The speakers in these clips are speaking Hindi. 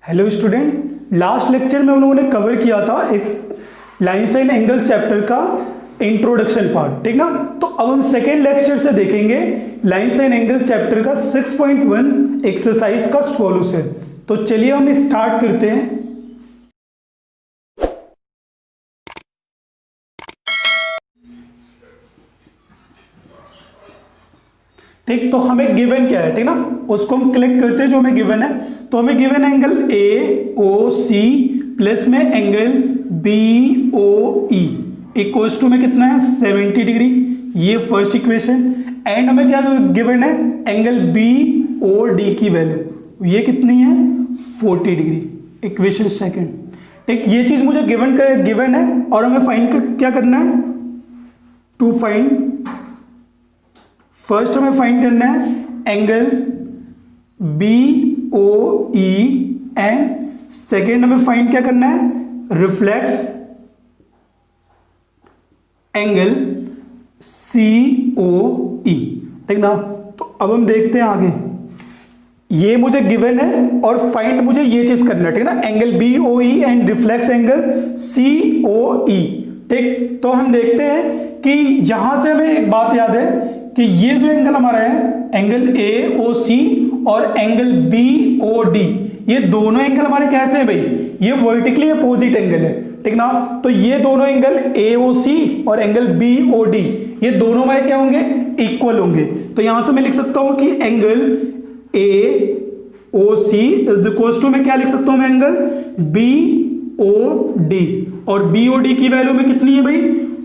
हेलो स्टूडेंट, लास्ट लेक्चर में हम लोगों ने कवर किया था एक लाइन्स एंड एंगल चैप्टर का इंट्रोडक्शन पार्ट, ठीक ना। तो अब हम सेकेंड लेक्चर से देखेंगे लाइन्स एंड एंगल चैप्टर का 6.1 एक्सरसाइज का सॉल्यूशन। तो चलिए हम स्टार्ट करते हैं। ठीक, तो हमें गिवन क्या है, ठीक ना, उसको हम कलेक्ट करते हैं जो हमें गिवन है। तो हमें given angle A O C plus में angle B O E equals to में कितना है 70 डिग्री, ये फर्स्ट इक्वेशन। एंड हमें क्या गिवन है, एंगल बी ओ डी की वैल्यू ये कितनी है 40 डिग्री, इक्वेशन सेकंड। ठीक, ये चीज मुझे गिवन है और हमें फाइंड क्या करना है, टू फाइंड फर्स्ट हमें फाइंड करना है angle B O E and second हमें फाइंड क्या करना है reflex angle C O E, ठीक ना। तो अब हम देखते हैं आगे, ये मुझे गिवन है और फाइंड मुझे ये चीज करना है, ठीक ना, angle B O E and reflex angle C O E. ठीक, तो हम देखते हैं कि यहां से हमें एक बात याद है कि ये जो एंगल हमारा है एंगल ए ओ सी और एंगल बी ओ डी, ये दोनों एंगल हमारे कैसे हैं भाई, ये वर्टिकली अपोजिट एंगल है, ठीक ना। तो ये दोनों एंगल ए ओ सी और एंगल बी ओ डी ये दोनों हमारे क्या होंगे, इक्वल होंगे। तो यहां से मैं लिख सकता हूं कि angle A O C is equal to मैं क्या लिख सकता हूं, मैं एंगल बी ओ डी, और बी ओ डी की वैल्यू में कितनी है भाई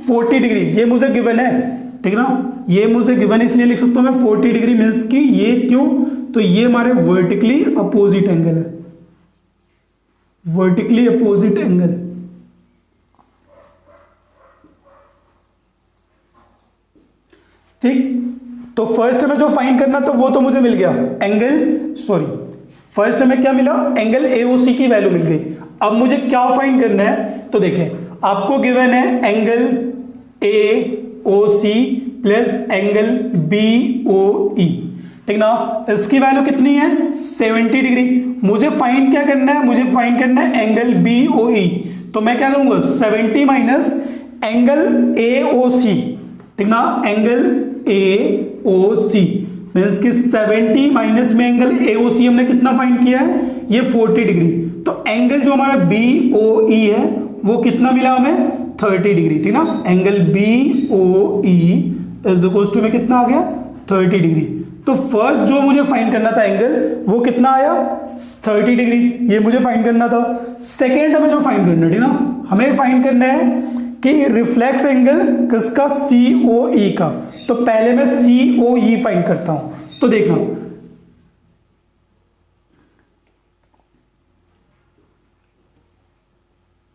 40 डिग्री, ये मुझे गिवन है, ठीक ना, ये मुझे गिवन इसलिए लिख सकता हूं मैं 40 डिग्री मीन्स की ये क्यों, तो ये हमारे वर्टिकली अपोजिट एंगल है, वर्टिकली अपोजिट एंगल। ठीक, तो फर्स्ट हमें जो फाइंड करना तो वो तो मुझे मिल गया फर्स्ट हमें क्या मिला, एंगल एओसी की वैल्यू मिल गई। अब मुझे क्या फाइंड करना है, तो देखें आपको गिवन है angle A O C plus angle B O E, ठीक ना। इसकी वैल्यू कितनी है 70 डिग्री। मुझे फाइंड क्या करना है, मुझे फाइंड करना है एंगल बी ओ ई। तो मैं क्या करूंगा 70 माइनस एंगल ए ओ सी, ठीक ना, angle A O C means कि 70 माइनस में एंगल ए ओ सी हमने कितना फाइंड किया है, ये 40 डिग्री। तो एंगल जो हमारा बी ओ ई है वो कितना मिला हमें 30 डिग्री, ठीक ना। Angle B O E is equal to में कितना आ गया 30 डिग्री। तो फर्स्ट जो मुझे फाइंड करना था एंगल वो कितना आया 30 डिग्री, ये मुझे फाइंड करना था। सेकेंड हमें जो फाइंड करना है, ठीक ना, हमें फाइंड करना है कि रिफ्लेक्स एंगल किसका सी ओ ई का। तो पहले मैं सी ओ ई फाइंड करता हूं। तो देखना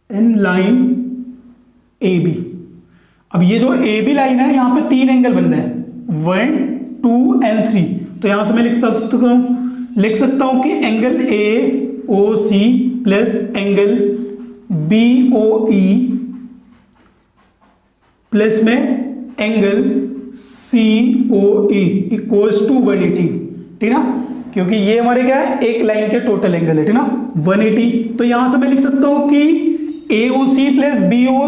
इन लाइन ए बी, अब ये जो ए बी लाइन है यहां पे तीन एंगल बन रहे हैं 1 2 एंड 3। तो यहां से मैं लिख सकता हूं कि angle A O C plus angle B O E plus में angle C O E equals to 180, ठीक ना, क्योंकि ये हमारे क्या है एक लाइन के टोटल एंगल है, ठीक ना 180। तो यहां से मैं लिख सकता हूं कि ए O C plus B O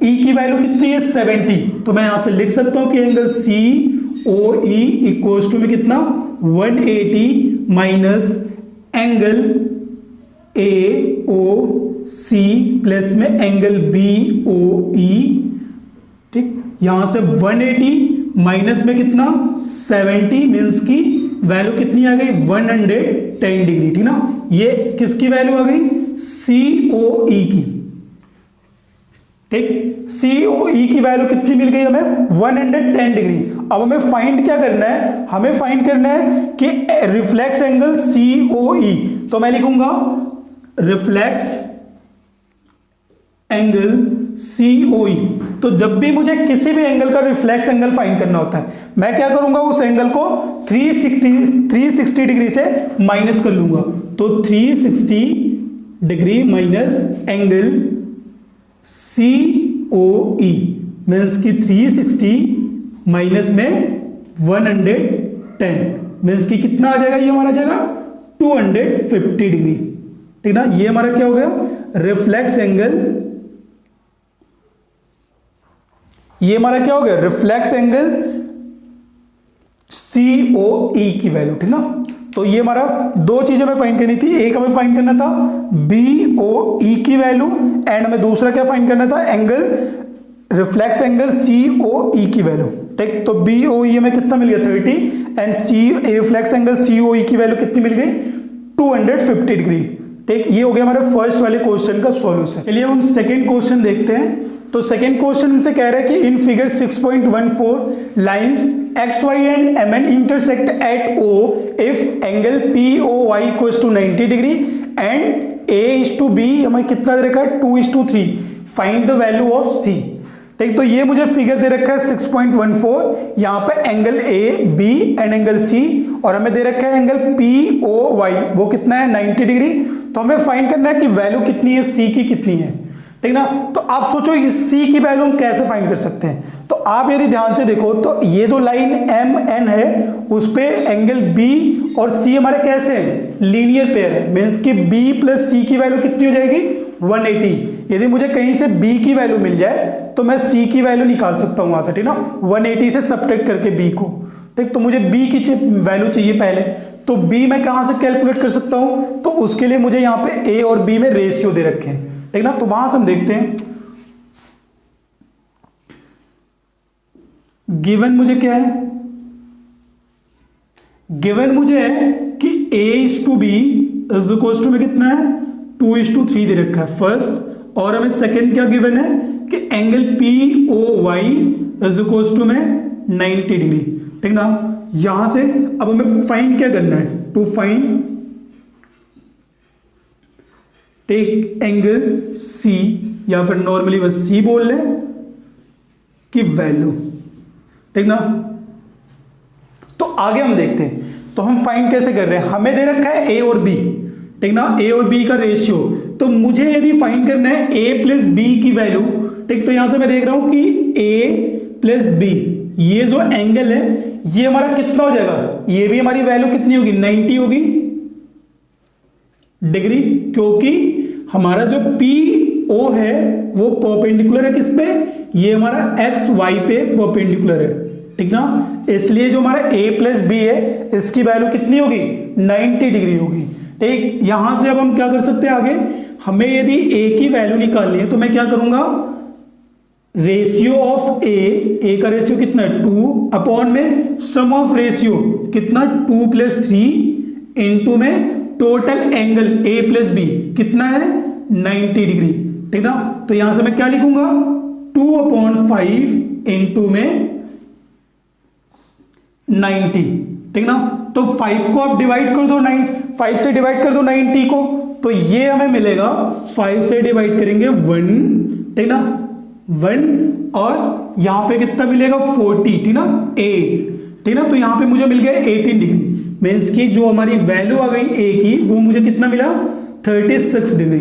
ई की वैल्यू कितनी है 70। तो मैं यहां से लिख सकता हूं कि angle C O E equals to में कितना 180 minus angle A O C plus में एंगल बी ओ ई। ठीक, यहां से 180 माइनस में कितना 70 मीन्स की वैल्यू कितनी आ गई 110 डिग्री, ठीक ना। ये किसकी वैल्यू आ गई सी ओ ई की। ठीक, सी ओ ई की वैल्यू कितनी मिल गई हमें 110 डिग्री। अब हमें फाइंड क्या करना है, हमें फाइंड करना है कि रिफ्लेक्स एंगल सी ओ ई। तो मैं लिखूंगा रिफ्लेक्स एंगल सी ओ ई। तो जब भी मुझे किसी भी एंगल का रिफ्लेक्स एंगल फाइंड करना होता है मैं क्या करूंगा, उस एंगल को 360 डिग्री से माइनस कर लूंगा। तो 360 degree minus angle C O E means की 360 माइनस में 110 मीन्स की कितना आ जाएगा, ये हमारा आ जाएगा 250 डिग्री। ठीक ना। ये हमारा क्या हो गया, रिफ्लेक्स एंगल, ये हमारा क्या हो गया, रिफ्लेक्स एंगल COE की वैल्यू, ठीक ना। तो ये हमारा दो चीजें हमें फाइंड करनी थी, एक हमें फाइंड करना था BOE की वैल्यू एंड हमें दूसरा क्या फाइंड करना था, एंगल रिफ्लेक्स एंगल COE की वैल्यू, ठीक। तो BOE हमें कितना मिल गया 30 एंड रिफ्लेक्स एंगल COE की वैल्यू कितनी मिल गई 250 डिग्री, ठीक। ये हो गया हमारे फर्स्ट वाले क्वेश्चन का सॉल्यूशन। चलिए अब हम सेकंड क्वेश्चन देखते हैं। तो सेकंड क्वेश्चन हमसे कह रहा है कि in figure 6.14 lines XY and MN intersect at O if angle POY equals to 90 degree and A:B हमें कितना दे रखा है 2:3, find the value of C, ठीक। तो ये मुझे फिगर दे रखा है 6.14, यहाँ पे angle AB and angle C और हमें दे रखा है एंगल POY, वो कितना है 90 डिग्री। तो हमें फाइंड करना है कि वैल्यू कितनी है C की कितनी है, ठीक ना। तो आप सोचो इस C की वैल्यू हम कैसे फाइंड कर सकते हैं। तो आप यदि ध्यान से देखो तो ये जो लाइन MN है उस पे एंगल B और C हमारे कैसे हैं, लीनियर पेयर है, मींस कि B प्लस C की वैल्यू कितनी हो जाएगी 180। यदि मुझे कहीं से B की वैल्यू मिल जाए तो मैं C की वैल्यू निकाल सकता हूं वहां से, ठीक ना, 180 से सब्ट्रैक्ट करके B को, ठीक। तो मुझे B की वैल्यू चाहिए पहले, तो B मैं कहां से कैलकुलेट कर सकता हूं, तो उसके लिए मुझे यहां पे A और B में रेशियो दे रखे हैं, ठीक ना। तो वहां से हम देखते हैं गिवन मुझे क्या है, गिवन मुझे है कि A:B इज इक्वल टू में कितना है 2:3 दे रखा है फर्स्ट, और हमें सेकंड क्या गिवन है कि angle POY is equal to में 90 डिग्री, ठीक ना। यहां से अब हमें फाइंड क्या करना है, to find take angle C या फिर नॉर्मली बस C बोल ले की वैल्यू, ठीक ना। तो आगे हम देखते हैं, तो हम फाइंड कैसे कर रहे हैं, हमें दे रखा है A और B, ठीक ना, A और B का रेशियो। तो मुझे यदि फाइंड करना है A प्लस B की वैल्यू, ठीक, तो यहां से मैं देख रहा हूं कि A प्लस B ये जो एंगल है ये हमारा कितना हो जाएगा, ये भी हमारी वैल्यू कितनी होगी 90 होगी डिग्री, क्योंकि हमारा जो PO है वो परपेंडिकुलर है किस पे, ये हमारा XY पे परपेंडिकुलर है, ठीक ना। इसलिए जो हमारा A प्लस B है इसकी वैल्यू कितनी होगी 90 डिग्री होगी, ठीक। यहां से अब हम क्या कर सकते हैं आगे, हमें यदि A की वैल्यू निकालनी है तो मैं क्या करूंगा, रेशियो ऑफ A का रेशियो कितना है 2 अपॉन में सम ऑफ रेशियो कितना 2 प्लस 3 इंटू में total angle A plus B कितना है 90 डिग्री, ठीक ना। तो यहां से मैं क्या लिखूंगा 2/5 इंटू में 90, ठीक ना। तो 5 को आप डिवाइड कर दो 5 से डिवाइड कर दो 90 को, तो ये हमें मिलेगा 5 से डिवाइड करेंगे 1, ठीक ना 1, और यहां पे कितना मिलेगा 40, ठीक ना 8, ठीक ना। तो यहां पे मुझे मिल गया 18 डिग्री, मीन्स की जो हमारी वैल्यू आ गई A की वो मुझे कितना मिला 36 डिग्री,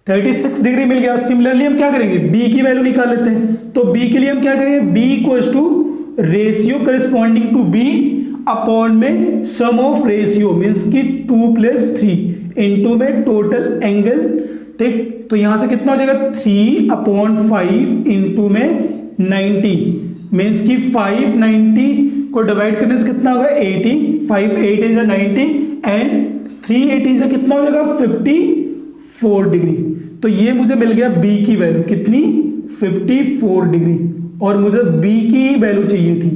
36 डिग्री मिल गया। सिमिलरली हम क्या करेंगे B की वैल्यू निकाल लेते हैं, तो B के लिए हम क्या करेंगे, B equals to ratio corresponding to B upon में सम ऑफ रेशियो मीन्स की 2 प्लस 3 इंटू में टोटल एंगल, ठीक। तो यहां से कितना हो जाएगा 3/5 इंटू में 90 मीन्स की 590 को डिवाइड करने से कितना होगा 80, 5 8 इज 90 एंड 380 से कितना हो जाएगा 54 डिग्री। तो ये मुझे मिल गया B की वैल्यू कितनी 54 डिग्री, और मुझे B की वैल्यू चाहिए थी,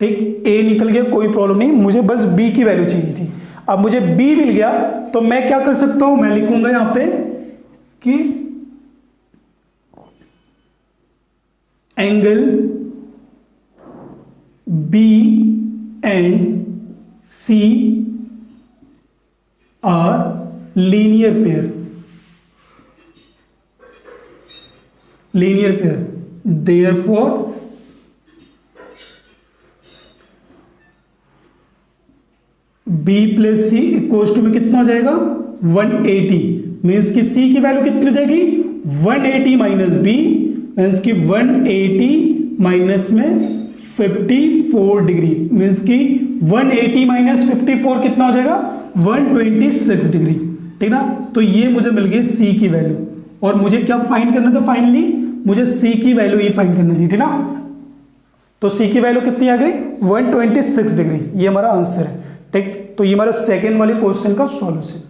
ठीक। A निकल गया कोई प्रॉब्लम नहीं, मुझे बस B की वैल्यू चाहिए थी। अब मुझे B मिल गया तो मैं क्या कर सकता हूं, मैं लिखूंगा यहां पे कि angle B and C are linear pair, therefore B plus C equals to में कितना हो जाएगा 180, मीन्स की C की वैल्यू कितनी हो जाएगी 180 माइनस B मीन्स की 180 माइनस में 54 डिग्री, मीन्स कि 180 माइनस 54 कितना हो जाएगा 126 डिग्री, ठीक ना। तो ये मुझे मिल गई सी की वैल्यू, और मुझे क्या फाइंड करना था फाइनली, मुझे सी की वैल्यू ही फाइंड करनी थी, ठीक ना। तो सी की वैल्यू कितनी आ गई 126 डिग्री, ये हमारा आंसर है, ठीक। तो ये हमारा सेकेंड वाले क्वेश्चन का सॉल्यूशन।